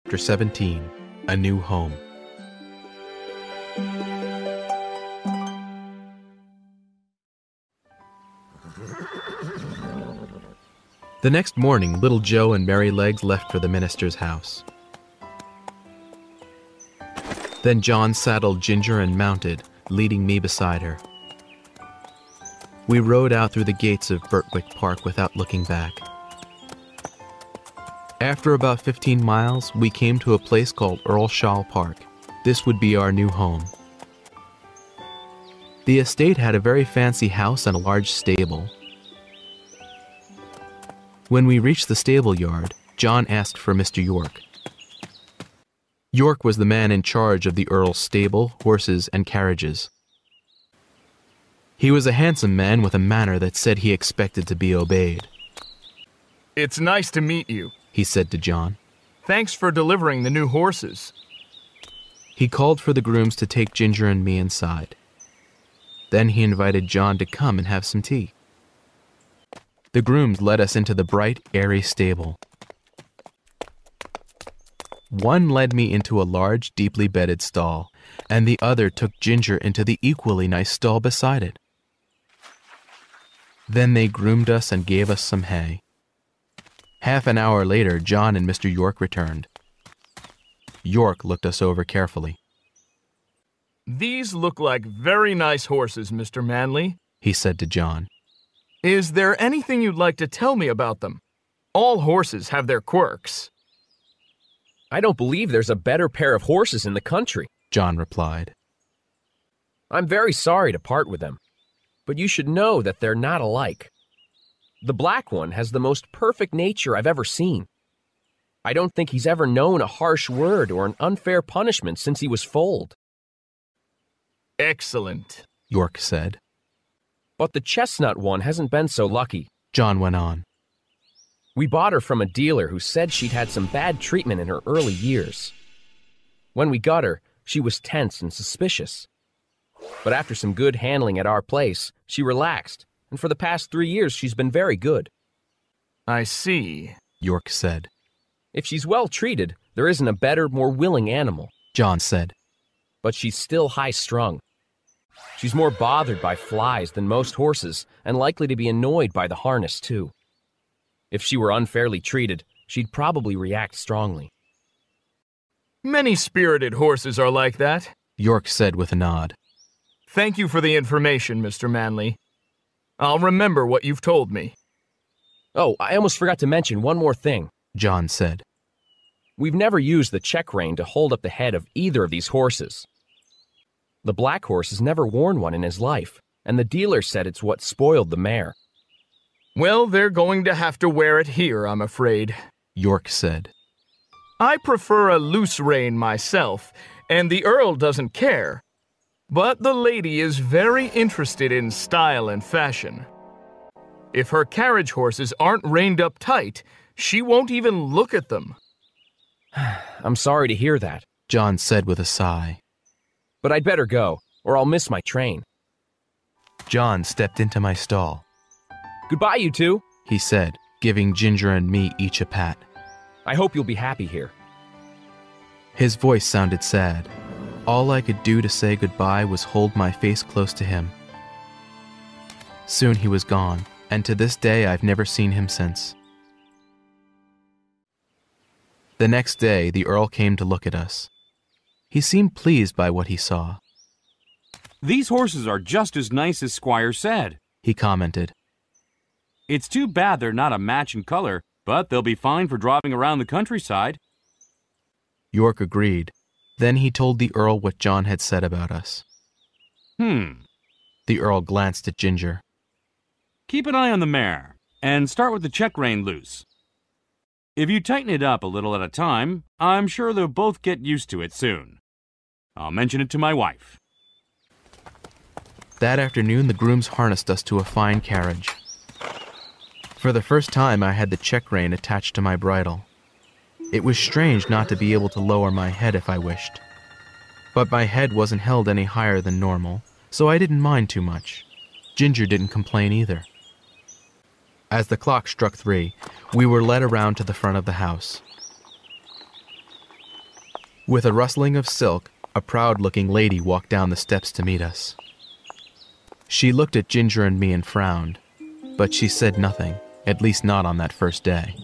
Chapter 17, A New Home. The next morning, little Joe and Merrylegs left for the minister's house. Then John saddled Ginger and mounted, leading me beside her. We rode out through the gates of Birtwick Park without looking back. After about 15 miles, we came to a place called Earlshall Park. This would be our new home. The estate had a very fancy house and a large stable. When we reached the stable yard, John asked for Mr. York. York was the man in charge of the Earl's stable, horses, and carriages. He was a handsome man with a manner that said he expected to be obeyed. "It's nice to meet you," he said to John. "Thanks for delivering the new horses." He called for the grooms to take Ginger and me inside. Then he invited John to come and have some tea. The grooms led us into the bright, airy stable. One led me into a large, deeply bedded stall, and the other took Ginger into the equally nice stall beside it. Then they groomed us and gave us some hay. Half an hour later, John and Mr. York returned. York looked us over carefully. "These look like very nice horses, Mr. Manley," he said to John. "Is there anything you'd like to tell me about them? All horses have their quirks." "I don't believe there's a better pair of horses in the country," John replied. "I'm very sorry to part with them, but you should know that they're not alike. The black one has the most perfect nature I've ever seen. I don't think he's ever known a harsh word or an unfair punishment since he was foaled." "Excellent," York said. "But the chestnut one hasn't been so lucky," John went on. "We bought her from a dealer who said she'd had some bad treatment in her early years. When we got her, she was tense and suspicious. But after some good handling at our place, she relaxed, and for the past 3 years she's been very good." "I see," York said. "If she's well treated, there isn't a better, more willing animal," John said. "but she's still high-strung. She's more bothered by flies than most horses, and likely to be annoyed by the harness, too. If she were unfairly treated, she'd probably react strongly." "Many spirited horses are like that," York said with a nod. "Thank you for the information, Mr. Manley. I'll remember what you've told me." "Oh, I almost forgot to mention one more thing," John said. "We've never used the check rein to hold up the head of either of these horses. The black horse has never worn one in his life, and the dealer said it's what spoiled the mare." "Well, they're going to have to wear it here, I'm afraid," York said. "I prefer a loose rein myself, and the Earl doesn't care. But the lady is very interested in style and fashion. If her carriage horses aren't reined up tight, she won't even look at them." "I'm sorry to hear that," John said with a sigh. "but I'd better go, or I'll miss my train." John stepped into my stall. "Goodbye, you two," he said, giving Ginger and me each a pat. "I hope you'll be happy here." His voice sounded sad. All I could do to say goodbye was hold my face close to him. Soon he was gone, and to this day I've never seen him since. The next day, the Earl came to look at us. He seemed pleased by what he saw. "These horses are just as nice as Squire said," he commented. "It's too bad they're not a match in color, but they'll be fine for driving around the countryside." York agreed. Then he told the Earl what John had said about us. The Earl glanced at Ginger. "Keep an eye on the mare, and start with the check rein loose. If you tighten it up a little at a time, I'm sure they'll both get used to it soon. I'll mention it to my wife." That afternoon, the grooms harnessed us to a fine carriage. For the first time, I had the check rein attached to my bridle. It was strange not to be able to lower my head if I wished. But my head wasn't held any higher than normal, so I didn't mind too much. Ginger didn't complain either. As the clock struck 3, we were led around to the front of the house. With a rustling of silk, a proud-looking lady walked down the steps to meet us. She looked at Ginger and me and frowned, but she said nothing, at least not on that first day.